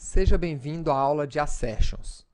Seja bem-vindo à aula de Assertions.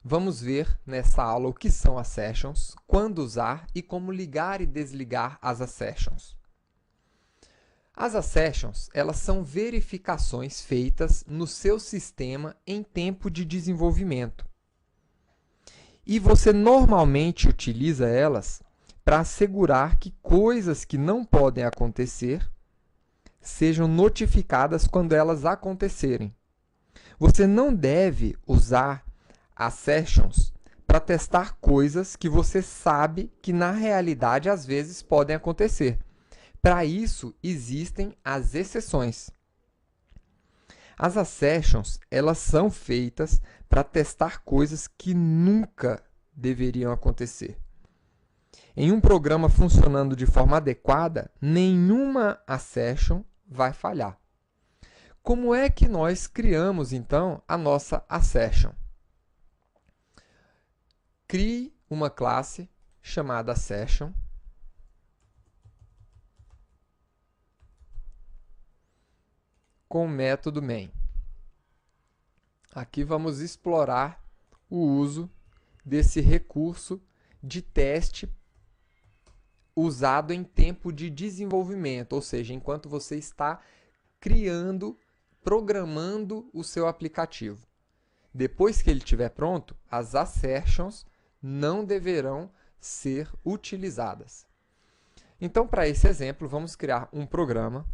Vamos ver nessa aula o que são Assertions, quando usar e como ligar e desligar as Assertions. As Assertions, elas são verificações feitas no seu sistema em tempo de desenvolvimento. E você normalmente utiliza elas para assegurar que coisas que não podem acontecer sejam notificadas quando elas acontecerem. Você não deve usar Assertions para testar coisas que você sabe que na realidade às vezes podem acontecer. Para isso existem as exceções. As Assertions, elas são feitas para testar coisas que nunca deveriam acontecer. Em um programa funcionando de forma adequada, nenhuma Assertion vai falhar. Como é que nós criamos, então, a nossa Assertion? Crie uma classe chamada Assertion. Com o método main. Aqui vamos explorar o uso desse recurso de teste usado em tempo de desenvolvimento, ou seja, enquanto você está programando o seu aplicativo. Depois que ele estiver pronto, as Assertions não deverão ser utilizadas. Então, para esse exemplo, vamos criar um programa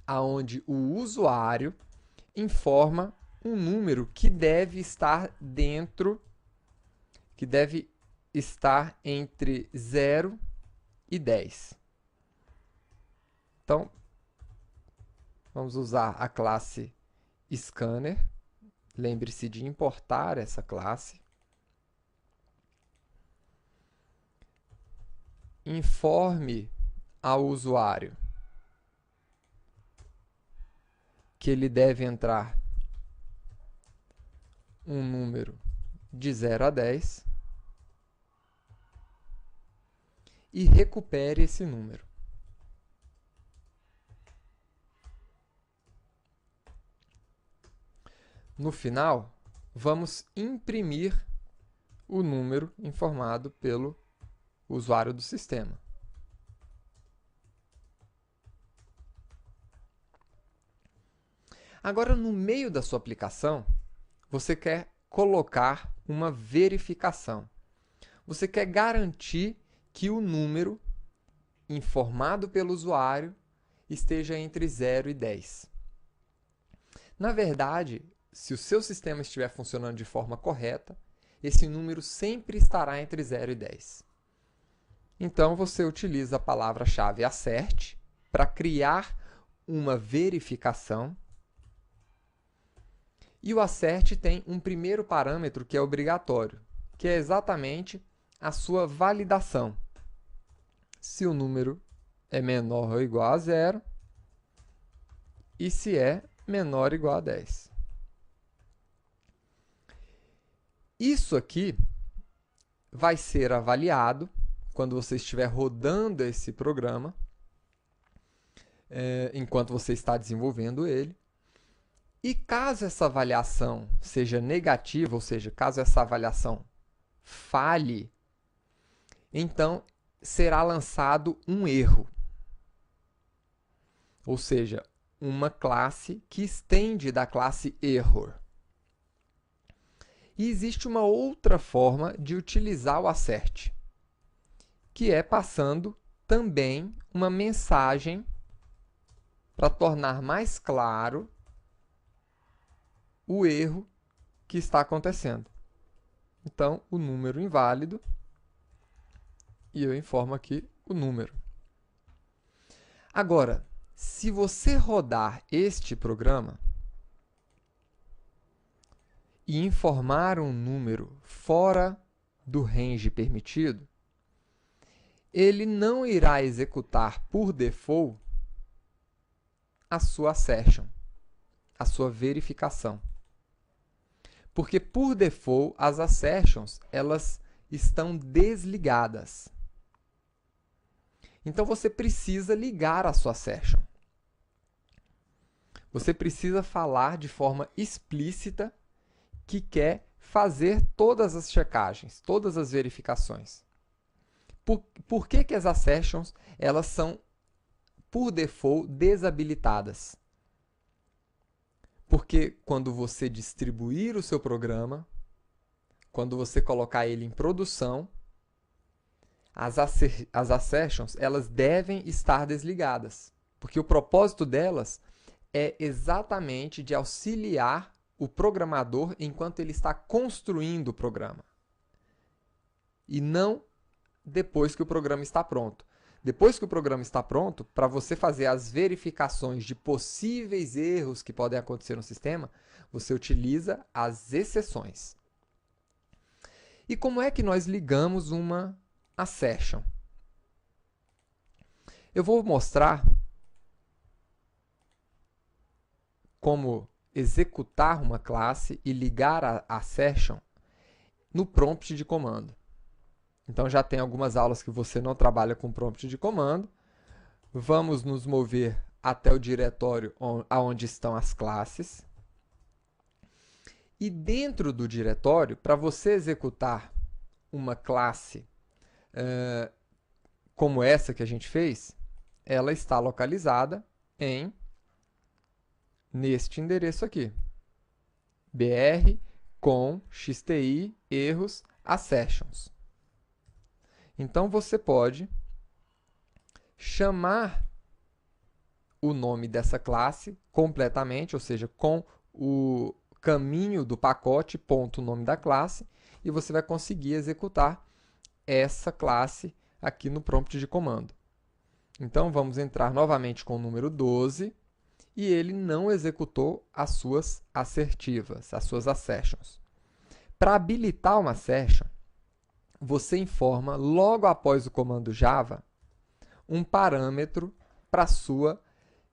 onde o usuário informa um número que deve estar entre 0 e 10. Então, vamos usar a classe Scanner. Lembre-se de importar essa classe. Informe ao usuário que ele deve entrar um número de 0 a 10 e recupere esse número. No final, vamos imprimir o número informado pelo usuário do sistema. Agora, no meio da sua aplicação, você quer colocar uma verificação. Você quer garantir que o número informado pelo usuário esteja entre 0 e 10. Na verdade, se o seu sistema estiver funcionando de forma correta, esse número sempre estará entre 0 e 10. Então, você utiliza a palavra-chave assert para criar uma verificação. E o assert tem um primeiro parâmetro que é obrigatório, que é exatamente a sua validação. Se o número é menor ou igual a 0 e se é menor ou igual a 10. Isso aqui vai ser avaliado quando você estiver rodando esse programa, enquanto você está desenvolvendo ele. E caso essa avaliação seja negativa, ou seja, caso essa avaliação falhe, então será lançado um erro. Ou seja, uma classe que estende da classe error. E existe uma outra forma de utilizar o assert, que é passando também uma mensagem para tornar mais claro o erro que está acontecendo. Então, o número inválido, e eu informo aqui o número. Agora, se você rodar este programa e informar um número fora do range permitido, ele não irá executar por default a sua assertion, a sua verificação. Porque, por default, as assertions elas estão desligadas. Então, você precisa ligar a sua assertion. Você precisa falar de forma explícita que quer fazer todas as checagens, todas as verificações. Por que as assertions elas são, por default, desabilitadas? Porque quando você distribuir o seu programa, quando você colocar ele em produção, as assertions elas devem estar desligadas. Porque o propósito delas é exatamente de auxiliar o programador enquanto ele está construindo o programa. E não depois que o programa está pronto. Depois que o programa está pronto, para você fazer as verificações de possíveis erros que podem acontecer no sistema, você utiliza as exceções. E como é que nós ligamos uma assertion? Eu vou mostrar como executar uma classe e ligar a assertion no prompt de comando. Então, já tem algumas aulas que você não trabalha com prompt de comando. Vamos nos mover até o diretório onde estão as classes. E dentro do diretório, para você executar uma classe como essa que a gente fez, ela está localizada neste endereço aqui. br com xti erros assertions. Então, você pode chamar o nome dessa classe completamente, ou seja, com o caminho do pacote, ponto nome da classe, e você vai conseguir executar essa classe aqui no prompt de comando. Então, vamos entrar novamente com o número 12, e ele não executou as suas assertivas, as suas assertions. Para habilitar uma assertion, você informa, logo após o comando Java, um parâmetro para a sua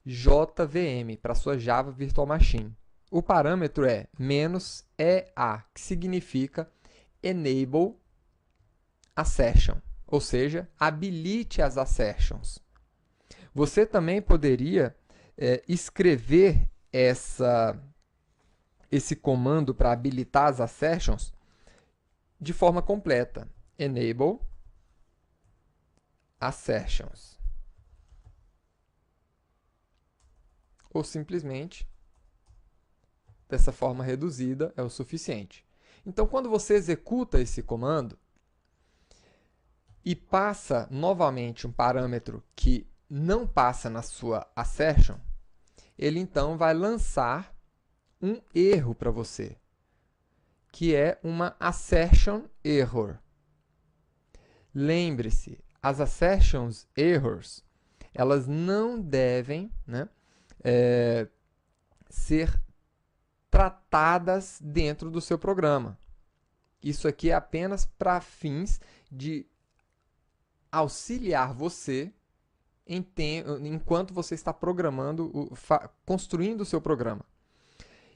JVM, para a sua Java Virtual Machine. O parâmetro é -EA, que significa Enable Assertion, ou seja, habilite as assertions. Você também poderia escrever esse comando para habilitar as assertions de forma completa. Enable assertions. Ou simplesmente, dessa forma reduzida, é o suficiente. Então, quando você executa esse comando e passa novamente um parâmetro que não passa na sua assertion, ele então vai lançar um erro para você, que é uma assertion error. Lembre-se, as assertions errors, elas não devem ser tratadas dentro do seu programa. Isso aqui é apenas para fins de auxiliar você enquanto você está programando, construindo o seu programa.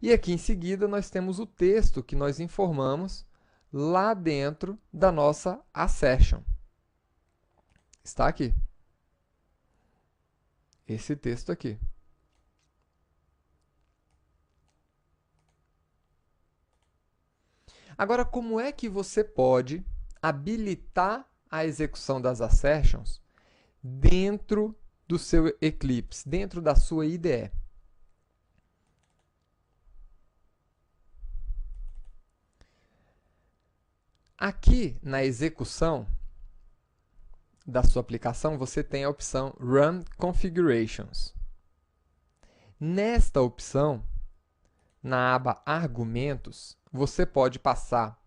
E aqui em seguida nós temos o texto que nós informamos lá dentro da nossa assertion. Está aqui. Esse texto aqui. Agora, como é que você pode habilitar a execução das assertions dentro do seu Eclipse, dentro da sua IDE? Aqui na execução da sua aplicação, você tem a opção Run Configurations. Nesta opção, na aba Argumentos, você pode passar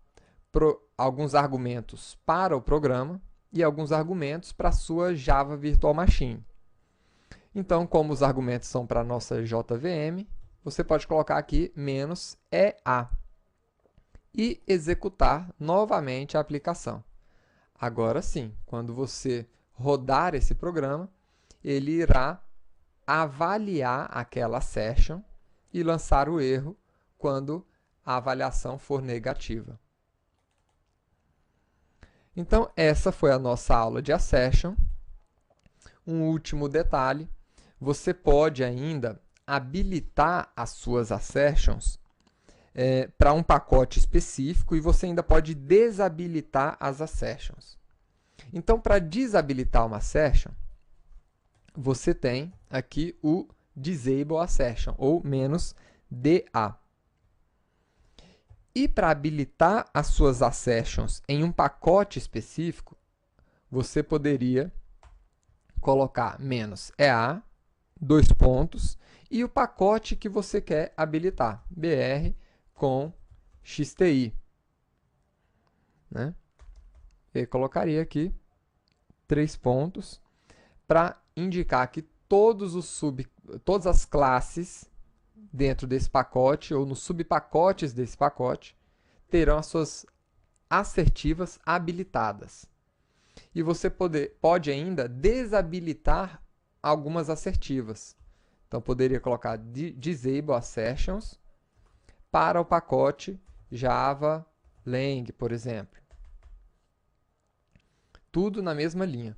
alguns argumentos para o programa e alguns argumentos para a sua Java Virtual Machine. Então, como os argumentos são para a nossa JVM, você pode colocar aqui -EA e executar novamente a aplicação. Agora sim, quando você rodar esse programa, ele irá avaliar aquela assertion e lançar o erro quando a avaliação for negativa. Então, essa foi a nossa aula de assertion. Um último detalhe, você pode ainda habilitar as suas assertions para um pacote específico e você ainda pode desabilitar as assertions. Então, para desabilitar uma assertion, você tem aqui o disable assertion, ou -DA. E para habilitar as suas assertions em um pacote específico, você poderia colocar -EA, 2 pontos, e o pacote que você quer habilitar, BR com XTI. Né? Eu colocaria aqui 3 pontos para indicar que todas as classes dentro desse pacote ou nos subpacotes desse pacote terão as suas assertivas habilitadas. E você pode ainda desabilitar algumas assertivas. Então, poderia colocar disable assertions para o pacote Java Lang, por exemplo. Tudo na mesma linha.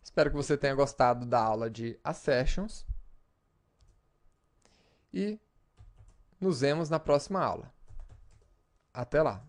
Espero que você tenha gostado da aula de assertions. E nos vemos na próxima aula. Até lá!